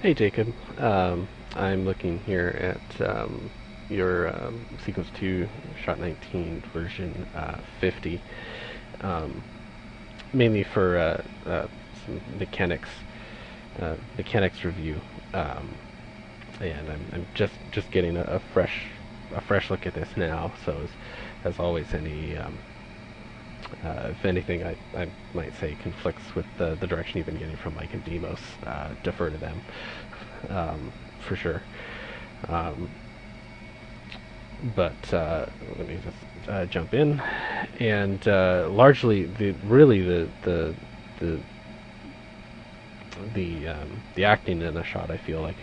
Hey Jacob, I'm looking here at your Sequence 2 Shot 19 version 50, um, mainly for some mechanics review, um, and I'm just getting a fresh look at this now. So as always, any if anything I might say conflicts with the direction you've been getting from Mike and Demos, defer to them for sure. Um, but let me just jump in, and largely the the acting in the shot, I feel like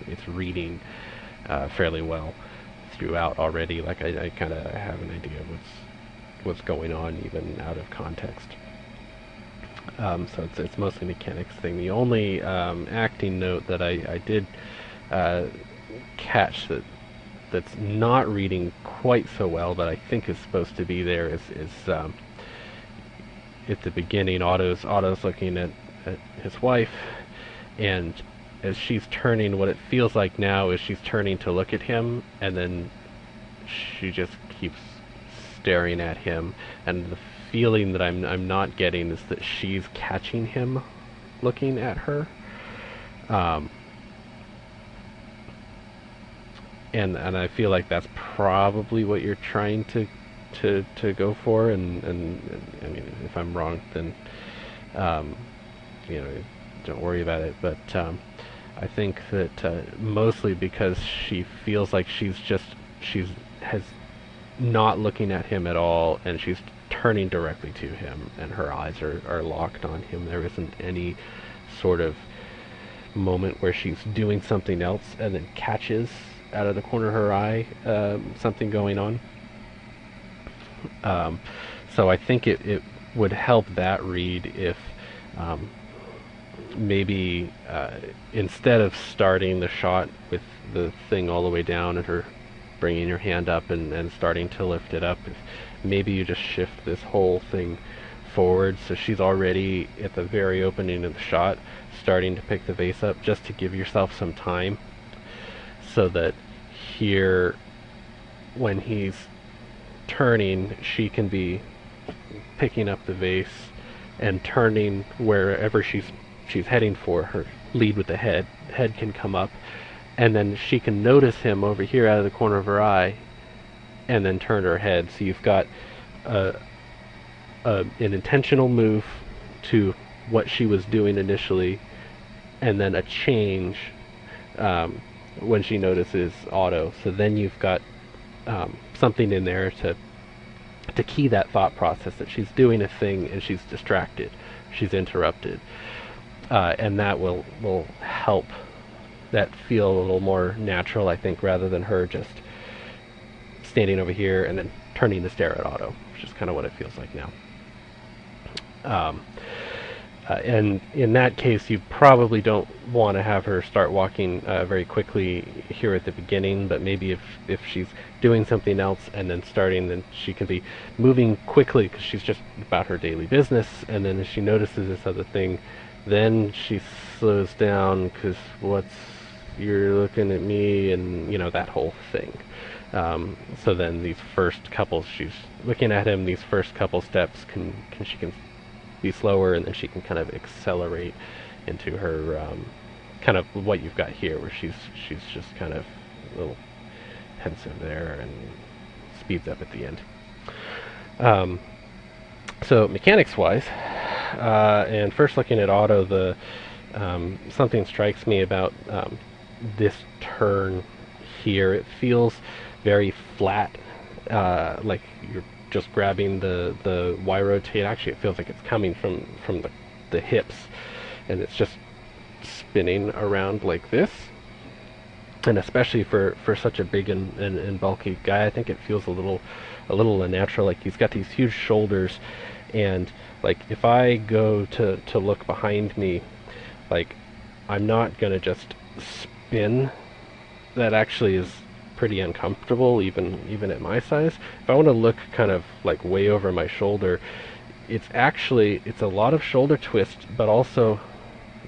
it's reading fairly well throughout already. Like I kind of have an idea of what's going on even out of context. So it's mostly mechanics thing. The only acting note that I did uh, catch that's not reading quite so well, but I think is supposed to be there is at the beginning. Otto's looking at his wife, and as she's turning, what it feels like now is she's turning to look at him, and then she just keeps staring at him, and the feeling that I'm not getting is that she's catching him looking at her. Um, and I feel like that's probably what you're trying to go for, and I mean, if I'm wrong, then um, you know, don't worry about it. But I think that mostly because she feels like she's has not looking at him at all, and she's turning directly to him, and her eyes are locked on him. There isn't any sort of moment where she's doing something else and then catches out of the corner of her eye something going on. Um, so I think it would help that read if um, maybe instead of starting the shot with the thing all the way down and her bringing your hand up and starting to lift it up, if maybe you just shift this whole thing forward so she's already at the very opening of the shot starting to pick the vase up, just to give yourself some time, so that here when he's turning she can be picking up the vase and turning wherever she's heading for. Her lead with the head can come up, and then she can notice him over here out of the corner of her eye and then turn her head. So you've got a, an intentional move to what she was doing initially, and then a change when she notices Otto. So then you've got something in there to key that thought process that she's doing a thing and she's distracted, she's interrupted, and that will help that feel a little more natural, I think, rather than her just standing over here and then turning to stare at Otto, which is kind of what it feels like now. Um, and in that case, you probably don't want to have her start walking very quickly here at the beginning, but maybe if she's doing something else and then starting, then she can be moving quickly because she's just about her daily business, and then as she notices this other thing, then she slows down because you're looking at me, and that whole thing. So then these first couple, she's looking at him, these first couple steps she can be slower, and then she can kind of accelerate into her kind of what you've got here, where she's just kind of a little pensive there and speeds up at the end. So mechanics wise, and first looking at Otto, the something strikes me about this turn here. It feels very flat, like you're just grabbing the Y rotate. Actually, it feels like it's coming from the hips, and it's just spinning around like this. And especially for such a big and bulky guy, I think it feels a little unnatural. Like he's got these huge shoulders, and like if I go to look behind me, like I'm not gonna just spin. That actually is pretty uncomfortable, even at my size. If I want to look kind of like way over my shoulder, it's a lot of shoulder twist, but also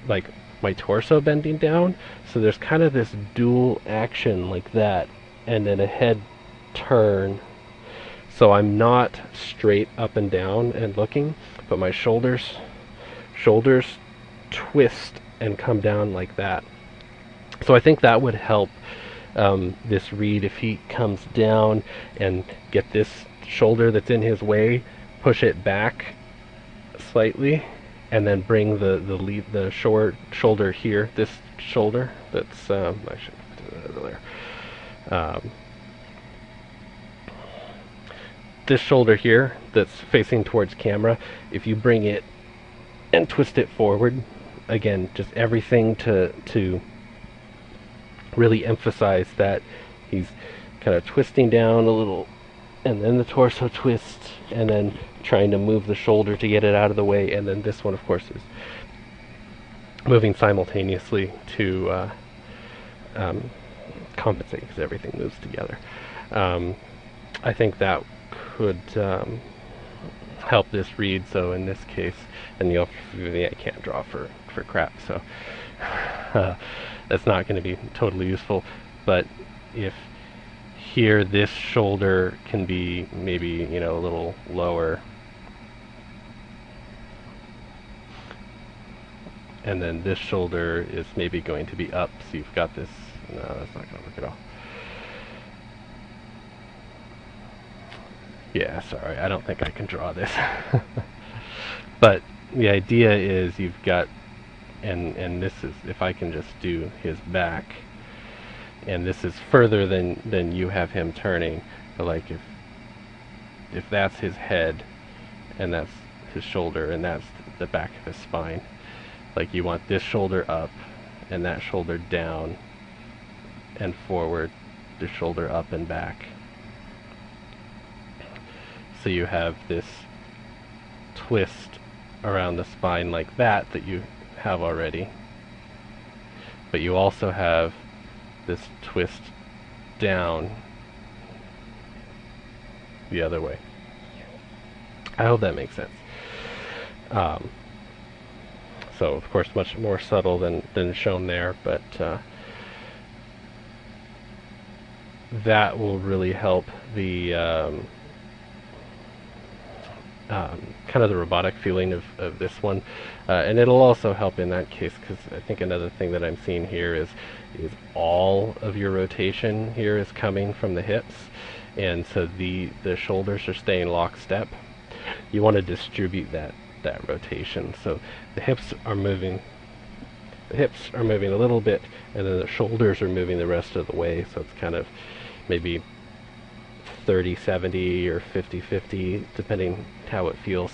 like my torso bending down. So there's kind of this dual action like that, and then a head turn. So I'm not straight up and down and looking, but my shoulders twist and come down like that. So I think that would help this read if he comes down and get this shoulder that's in his way, push it back slightly, and then bring the short shoulder here, this shoulder that's I should put it over there. This shoulder here that's facing towards camera, if you bring it and twist it forward, again, just everything to really emphasize that he's kind of twisting down a little, and then the torso twists, and then trying to move the shoulder to get it out of the way, and then this one, of course, is moving simultaneously to compensate, because everything moves together. I think that could help this read. So in this case, and I can't draw for crap, so that's not going to be totally useful. But if here this shoulder can be maybe a little lower, and then this shoulder is maybe going to be up, so you've got this. No, that's not going to work at all. Yeah, sorry, I don't think I can draw this. But the idea is you've got, and this is, if I can just do his back, and this is further than you have him turning, but like if that's his head, and that's his shoulder, and that's the back of his spine, like you want this shoulder up, and that shoulder down, and forward, the shoulder up and back. So you have this twist around the spine like that you have already, but you also have this twist down the other way. I hope that makes sense. So of course much more subtle than shown there, but that will really help the kind of the robotic feeling of this one, and it'll also help in that case, because I think another thing that I'm seeing here is all of your rotation here is coming from the hips, and so the shoulders are staying lockstep. You want to distribute that rotation, so the hips are moving a little bit, and then the shoulders are moving the rest of the way, so it's kind of maybe 30-70 or 50-50, depending how it feels,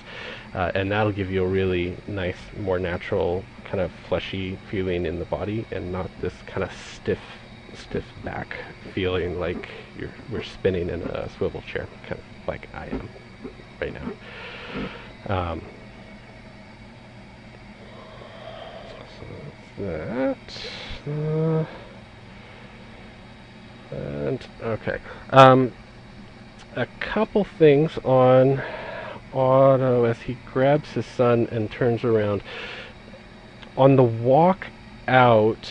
and that'll give you a really nice, more natural, kind of fleshy feeling in the body, and not this kind of stiff back feeling like we're spinning in a swivel chair, kind of like I am right now. So that's that. And okay. A couple things on Otto as he grabs his son and turns around. On the walk out,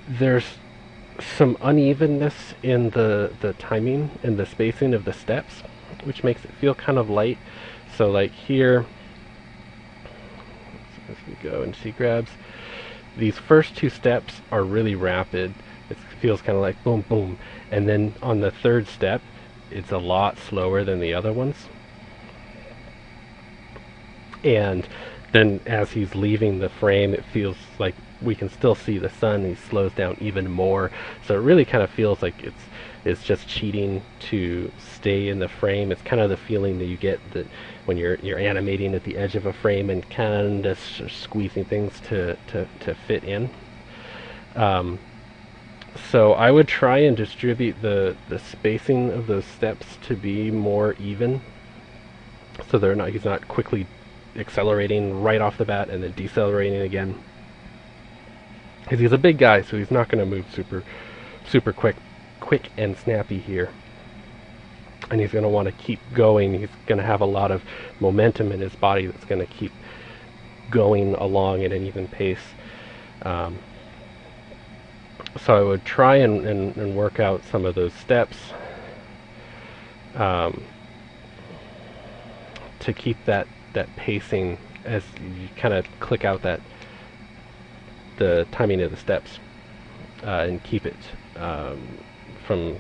there's some unevenness in the timing and the spacing of the steps, which makes it feel kind of light. So like here, as we go and he grabs, these first two steps are really rapid. It feels kind of like boom, boom. And then on the third step, it's a lot slower than the other ones. And then as he's leaving the frame, it feels like we can still see the sun. He slows down even more. So it really kind of feels like it's just cheating to stay in the frame. It's kind of the feeling that you get that when you're animating at the edge of a frame and kind of squeezing things to fit in. So I would try and distribute the spacing of those steps to be more even, so he's not quickly accelerating right off the bat and then decelerating again. Because he's a big guy, so he's not going to move super quick and snappy here. And he's going to want to keep going. He's going to have a lot of momentum in his body that's going to keep going along at an even pace. So I would try and work out some of those steps to keep that pacing as you kind of click out the timing of the steps, and keep it from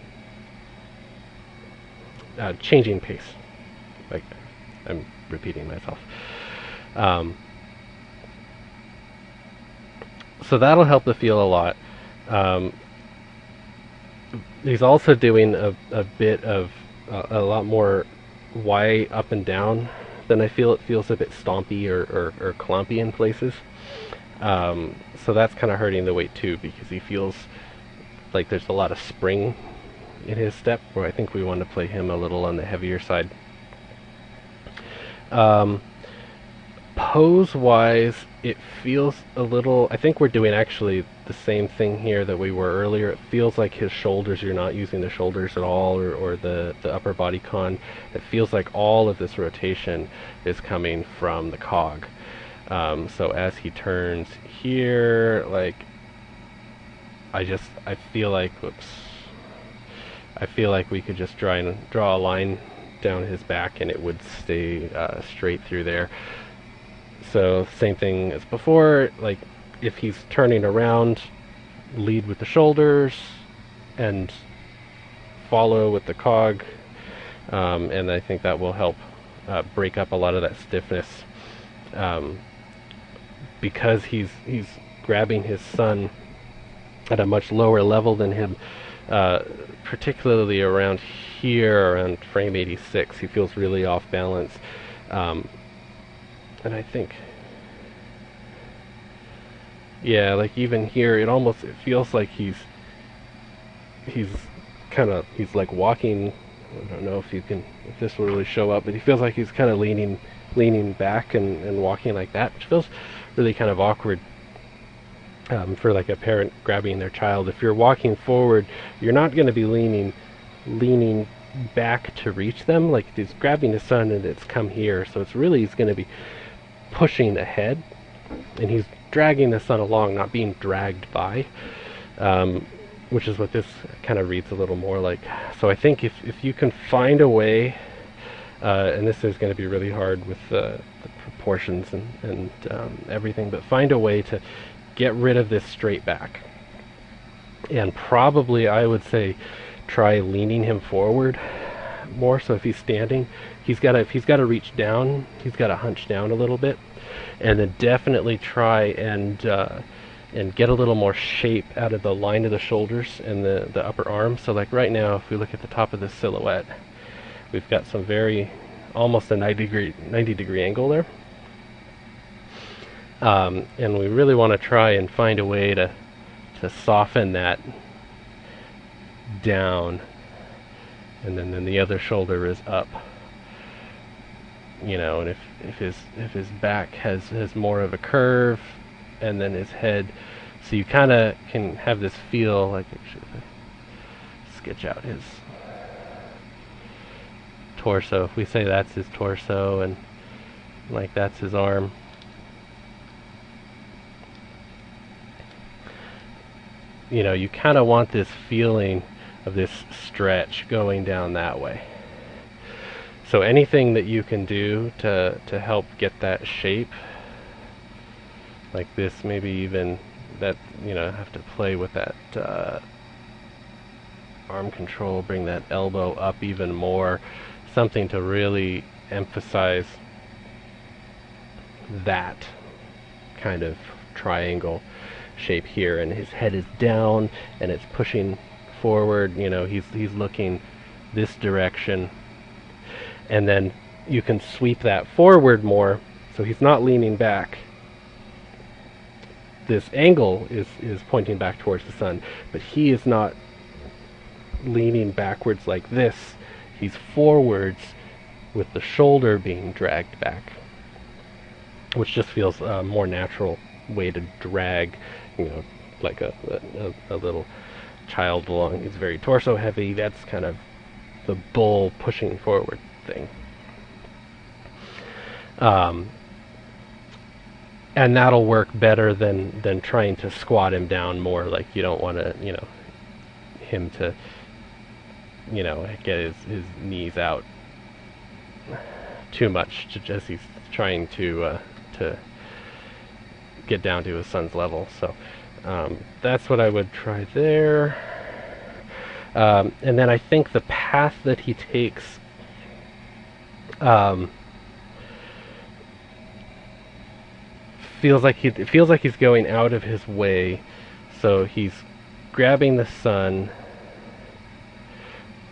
changing pace. Like, I'm repeating myself. So that'll help the feel a lot. He's also doing a bit of a lot more Y up and down than I feel. It feels a bit stompy or clumpy in places. So that's kind of hurting the weight too, because he feels like there's a lot of spring in his step, where I think we want to play him a little on the heavier side. Pose wise, it feels a little, I think we're doing actually the same thing here that we were earlier. It feels like his shoulders, you're not using the shoulders at all, or the upper body con. It feels like all of this rotation is coming from the cog. So as he turns here, like, I feel like, I feel like we could just draw a line down his back and it would stay straight through there. So same thing as before, like if he's turning around, lead with the shoulders and follow with the cog, and I think that will help break up a lot of that stiffness, because he's grabbing his son at a much lower level than him, particularly around here, around frame 86. He feels really off balance. And I think, yeah, like even here, it feels like he's like walking. I don't know if this will really show up, but he feels like he's kind of leaning back and walking like that, which feels really kind of awkward for like a parent grabbing their child. If you're walking forward, you're not going to be leaning back to reach them. Like he's grabbing his son and it's come here, so he's going to be pushing ahead, and he's dragging the son along, not being dragged by, which is what this kind of reads a little more like. So I think if you can find a way, and this is going to be really hard with the proportions and everything, but find a way to get rid of this straight back. And probably I would say try leaning him forward more. So if he's standing, if he's got to reach down, he's got to hunch down a little bit, and then definitely try and get a little more shape out of the line of the shoulders and the upper arm. So like right now, if we look at the top of this silhouette, we've got some almost a 90 degree angle there, and we really want to try and find a way to soften that down, and then the other shoulder is up, and if his back has more of a curve, and then his head, so you kind of can have this feel like, actually, if I sketch out his torso, if we say that's his torso and like that's his arm, you kind of want this feeling of this stretch going down that way. So anything that you can do to help get that shape, like this, maybe even that, have to play with that arm control, bring that elbow up even more, something to really emphasize that kind of triangle shape here, and his head is down and it's pushing forward. He's looking this direction, and then you can sweep that forward more, so he's not leaning back. This angle is pointing back towards the sun, but he is not leaning backwards like this. He's forwards with the shoulder being dragged back, which just feels a more natural way to drag, like a little child along. He's very torso heavy. That's kind of the bull pushing forward thing. and that'll work better than trying to squat him down more. Like, you don't want to, him to, get his knees out too much as he's trying to get down to his son's level. So that's what I would try there. And then I think the path that he takes feels like he's going out of his way. So he's grabbing the sun,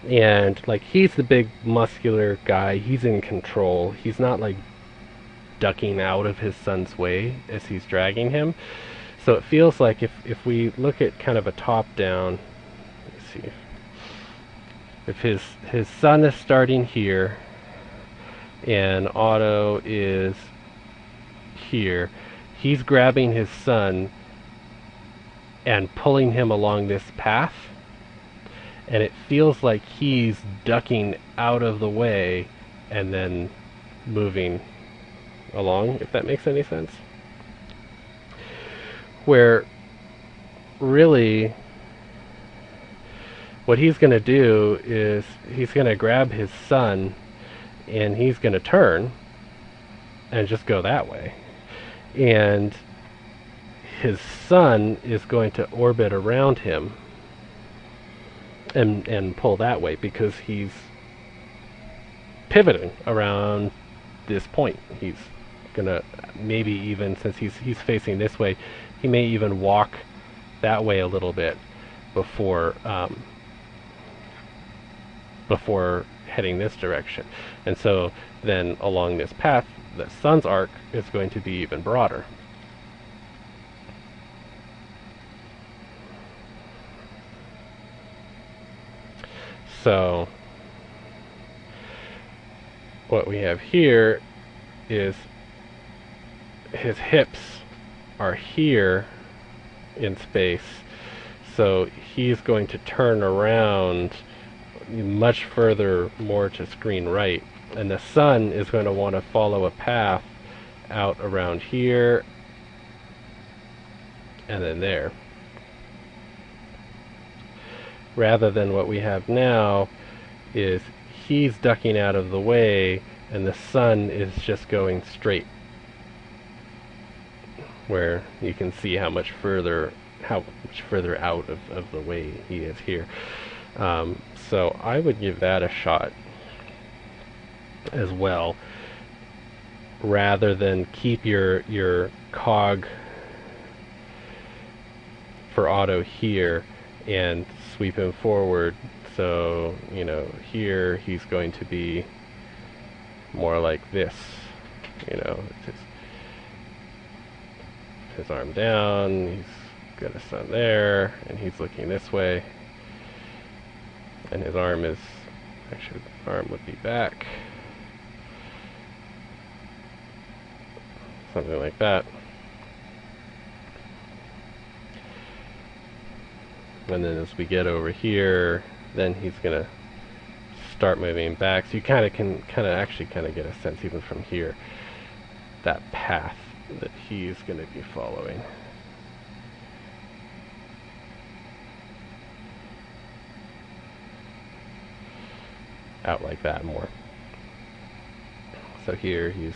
and like, he's the big muscular guy. He's in control. He's not like ducking out of his son's way as he's dragging him. So it feels like if we look at kind of a top down, let's see, if his son is starting here and Otto is here, he's grabbing his son and pulling him along this path, and it feels like he's ducking out of the way and then moving along, if that makes any sense. Where really what he's going to do is he's going to grab his son and he's going to turn and just go that way. And his son is going to orbit around him and pull that way, because he's pivoting around this point. He's gonna, maybe even, since he's facing this way, he may even walk that way a little bit before heading this direction. And so then along this path, the sun's arc is going to be even broader. So what we have here is his hips are here in space, so he's going to turn around much further more to screen right, and the sun is going to want to follow a path out around here and then there, rather than what we have now is he's ducking out of the way and the sun is just going straight, where you can see how much further out of the way he is here. So I would give that a shot as well, rather than keep your cog for Otto here and sweep him forward. So, here he's going to be more like this, his arm down, he's got his son there, and he's looking this way, and his arm is, actually the arm would be back, something like that. And then as we get over here, then he's gonna start moving back. So you can actually get a sense even from here, that path that he's gonna be following. Out like that more. So here he's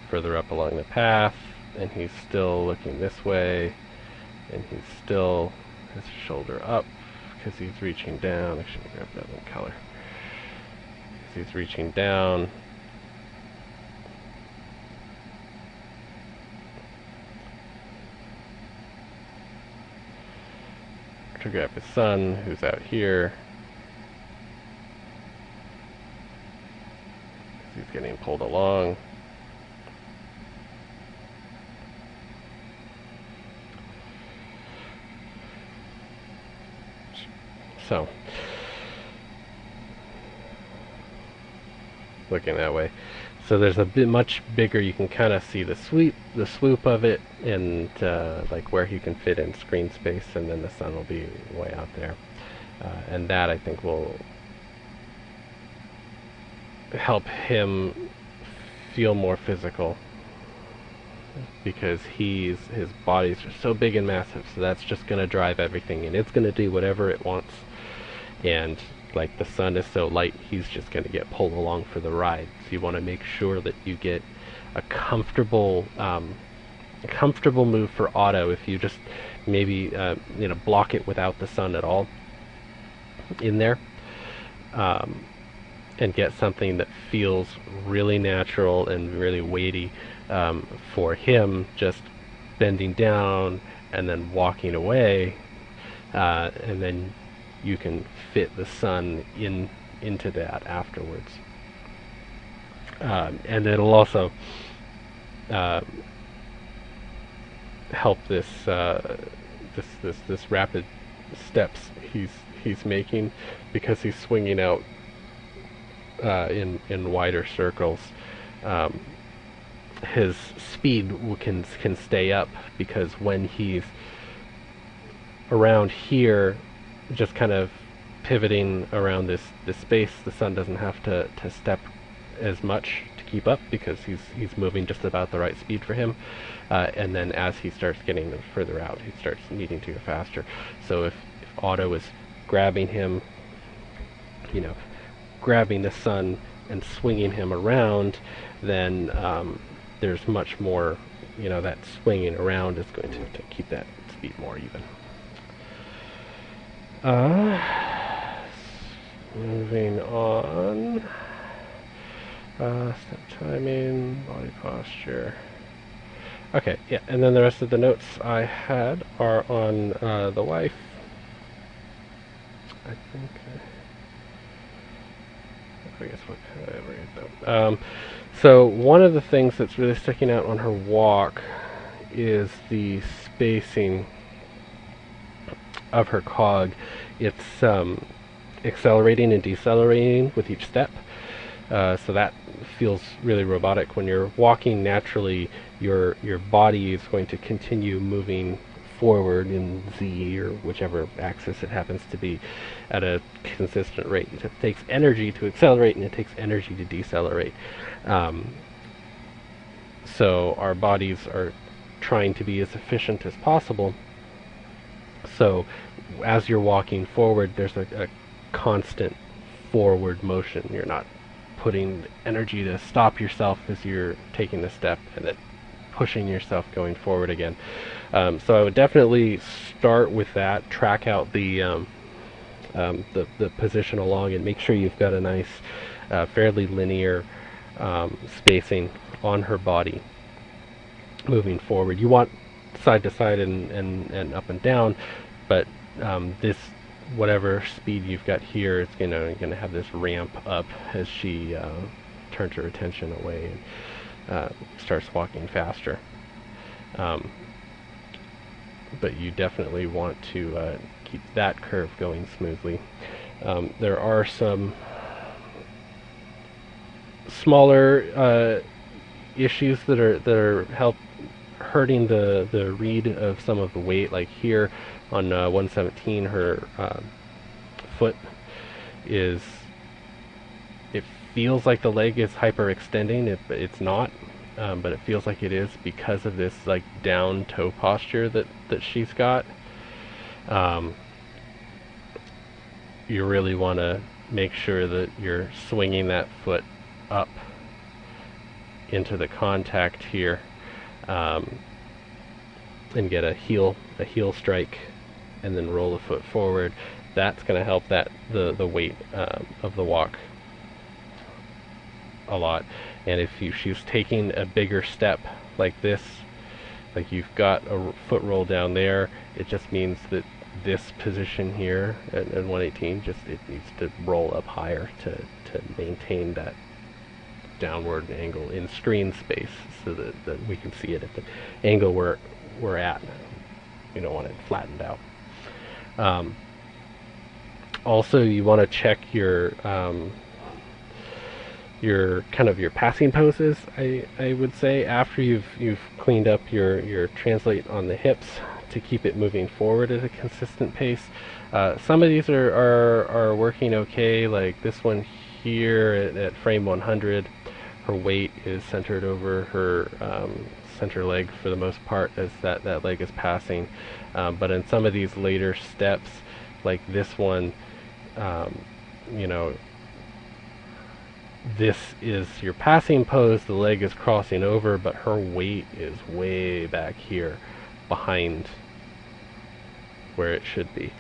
further up along the path, and he's still looking this way, and he's still his shoulder up because he's reaching down. I should grab that one color. He's reaching down. To grab his son, who's out here. He's getting pulled along. So, looking that way. So there's a bit much bigger, you can kind of see the swoop of it, and like where he can fit in screen space, and then the sun will be way out there. And that, I think, will help him feel more physical because his body's just so big and massive. So that's just going to drive everything, and it's going to do whatever it wants. And like the sun is so light, he's just going to get pulled along for the ride. So you want to make sure that you get a comfortable move for Otto. If you just maybe block it without the sun at all in there, and get something that feels really natural and really weighty for him, just bending down and then walking away, and then you can fit the sun into that afterwards. And it'll also help this rapid steps he's making, because he's swinging out in wider circles. His speed can stay up, because when he's around here, just kind of pivoting around this space, the sun doesn't have to step as much to keep up, because he's moving just about the right speed for him. And then as he starts getting further out, he starts needing to go faster. So if Otto is grabbing him, grabbing the sun and swinging him around, then there's much more, that swinging around is going to keep that speed more even. Moving on. Step timing, body posture. Okay, yeah, and then the rest of the notes I had are on the wife. I think. I guess what can I read though? So one of the things that's really sticking out on her walk is the spacing of her cog. It's accelerating and decelerating with each step. So that feels really robotic. When you're walking naturally, your body is going to continue moving forward in Z or whichever axis it happens to be at a consistent rate. It takes energy to accelerate, and it takes energy to decelerate. So our bodies are trying to be as efficient as possible. So as you're walking forward, there's a constant forward motion. You're not putting energy to stop yourself as you're taking the step, and then pushing yourself going forward again. So I would definitely start with that. Track out the position along, and make sure you've got a nice, fairly linear spacing on her body moving forward. You want side to side and up and down, but this, whatever speed you've got here, it's gonna have this ramp up as she turns her attention away and starts walking faster. But you definitely want to keep that curve going smoothly. There are some smaller issues that are hurting the read of some of the weight. Like here on 117, her foot it feels like the leg is hyperextending. It's not, but it feels like it is, because of this like down toe posture that she's got. You really want to make sure that you're swinging that foot up into the contact here, and get a heel strike, and then roll the foot forward. That's going to help the weight of the walk a lot. And if she's taking a bigger step like this, like you've got a foot roll down there, it just means that this position here at 118, it needs to roll up higher to maintain that downward angle in screen space, so that we can see it at the angle we're at. You don't want it flattened out. Also, you want to check your passing poses. I would say after you've cleaned up your translate on the hips, to keep it moving forward at a consistent pace. Some of these are working okay, like this one here at frame 100. Her weight is centered over her center leg for the most part as that leg is passing. But in some of these later steps, like this one, you know, this is your passing pose, the leg is crossing over, but her weight is way back here behind where it should be.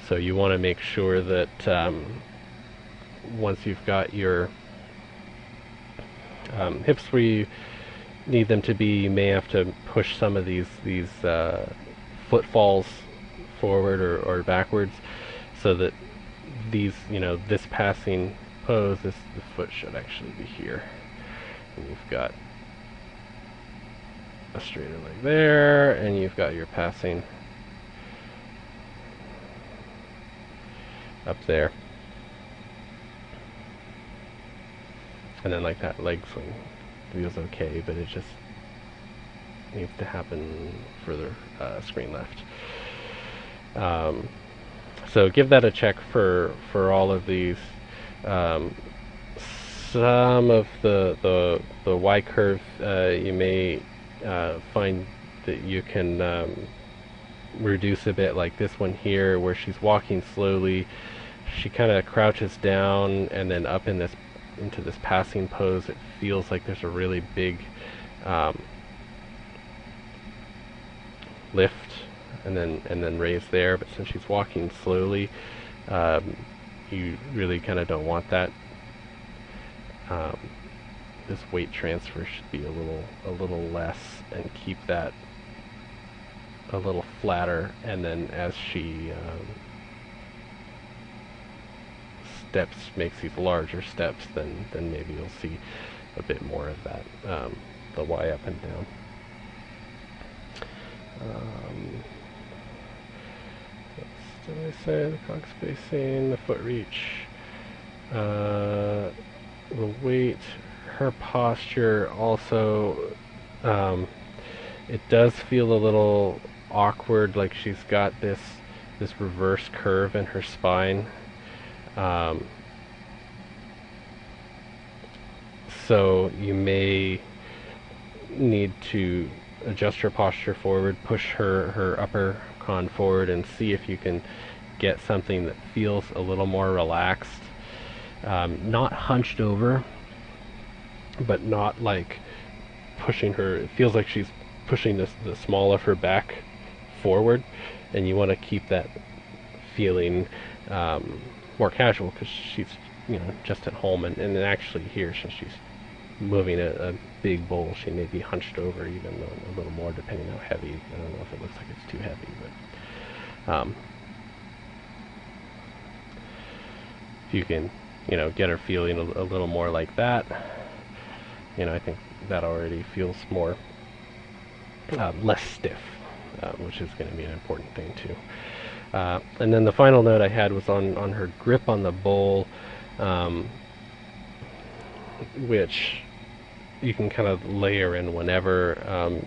So you want to make sure that once you've got your hips where you need them to be, you may have to push some of these footfalls forward or backwards, so that these, you know, this passing pose, the foot should actually be here, and you've got a straighter leg there, and you've got your passing up there, and then like that leg swing feels okay, but it just needs to happen further screen left. So give that a check for all of these. Some of the Y curve you may find that you can reduce a bit, like this one here where she's walking slowly, she kind of crouches down and then up in this into this passing pose. It feels like there's a really big lift and then raise there, but since she's walking slowly, you really kind of don't want that. This weight transfer should be a little less, and keep that a little flatter, and then as she makes these larger steps, then maybe you'll see a bit more of that, the Y up and down. Did I say the cock spacing, the foot reach, the weight, her posture also, it does feel a little awkward, like she's got this reverse curve in her spine. So you may need to adjust her posture forward, push her upper con forward, and see if you can get something that feels a little more relaxed, not hunched over, but not like pushing her. It feels like she's pushing the small of her back forward, and you want to keep that feeling more casual, because she's, you know, just at home, and actually here, since she's moving a big bowl, she may be hunched over even a little more, depending on how heavy. I don't know if it looks like it's too heavy, but if you can, you know, get her feeling a little more like that, you know, I think that already feels more less stiff, which is going to be an important thing too. And then the final note I had was on her grip on the bowl, which you can kind of layer in whenever.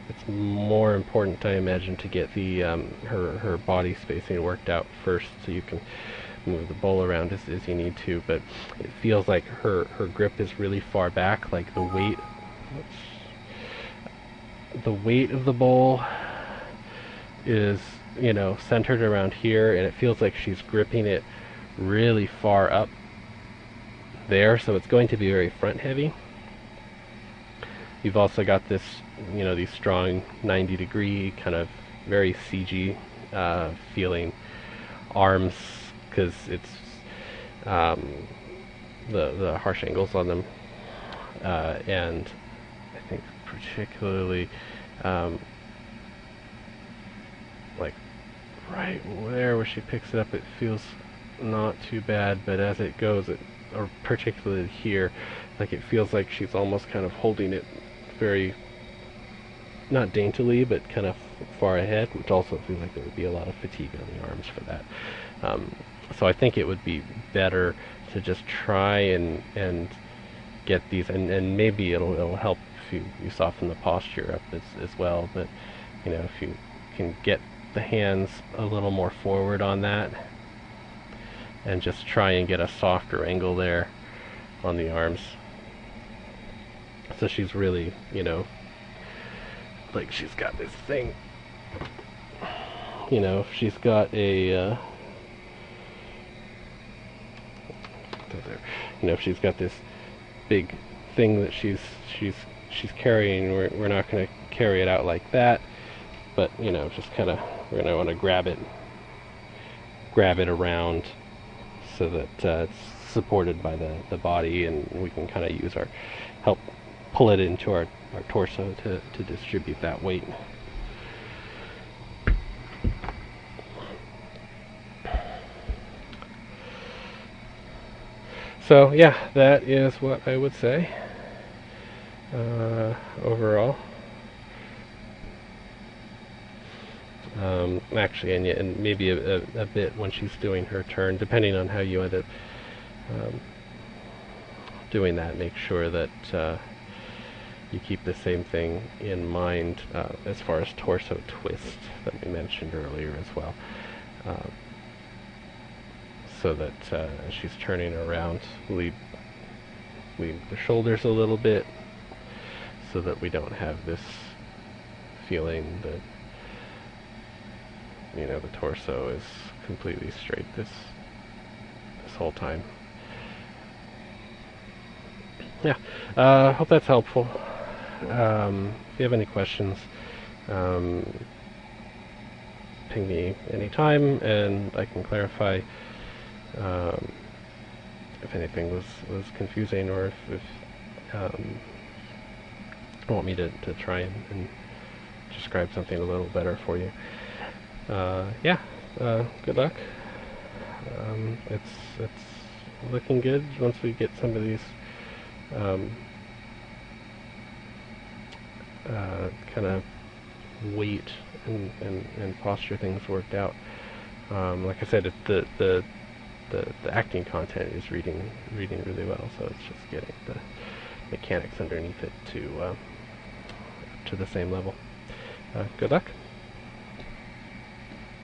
It's more important, I imagine, to get the her body spacing worked out first, so you can move the bowl around as you need to. But it feels like her grip is really far back, like the weight of the bowl is, you know, centered around here, and it feels like she's gripping it really far up there, so it's going to be very front heavy. You've also got this, you know, these strong 90-degree kind of very CG feeling arms, because it's the harsh angles on them, and I think particularly like right there where she picks it up, it feels not too bad, but as it goes, or particularly here, like it feels like she's almost kind of holding it very, not daintily, but kind of far ahead, which also feels like there would be a lot of fatigue on the arms for that. So I think it would be better to just try and get these, and maybe it'll help if you soften the posture up as well, but you know, if you can get the hands a little more forward on that, and just try and get a softer angle there on the arms, so she's really, you know, like she's got this thing, you know, if she's got a, you know, if she's got this big thing that she's carrying, we're not going to carry it out like that, but you know, just kind of, we're going to want to grab it around so that it's supported by the body, and we can kind of use our help pull it into our torso to distribute that weight. So yeah, that is what I would say overall. Actually, and maybe a bit when she's doing her turn, depending on how you end up doing that. Make sure that you keep the same thing in mind as far as torso twist that we mentioned earlier as well. So that as she's turning around, lead the shoulders a little bit, so that we don't have this feeling that, you know, the torso is completely straight this whole time. Yeah, hope that's helpful. If you have any questions, ping me anytime, and I can clarify if anything was confusing, or if you want me to try and describe something a little better for you. Yeah, good luck. It's looking good once we get some of these kind of weight and posture things worked out. Like I said, the acting content is reading really well, so it's just getting the mechanics underneath it to the same level. Good luck.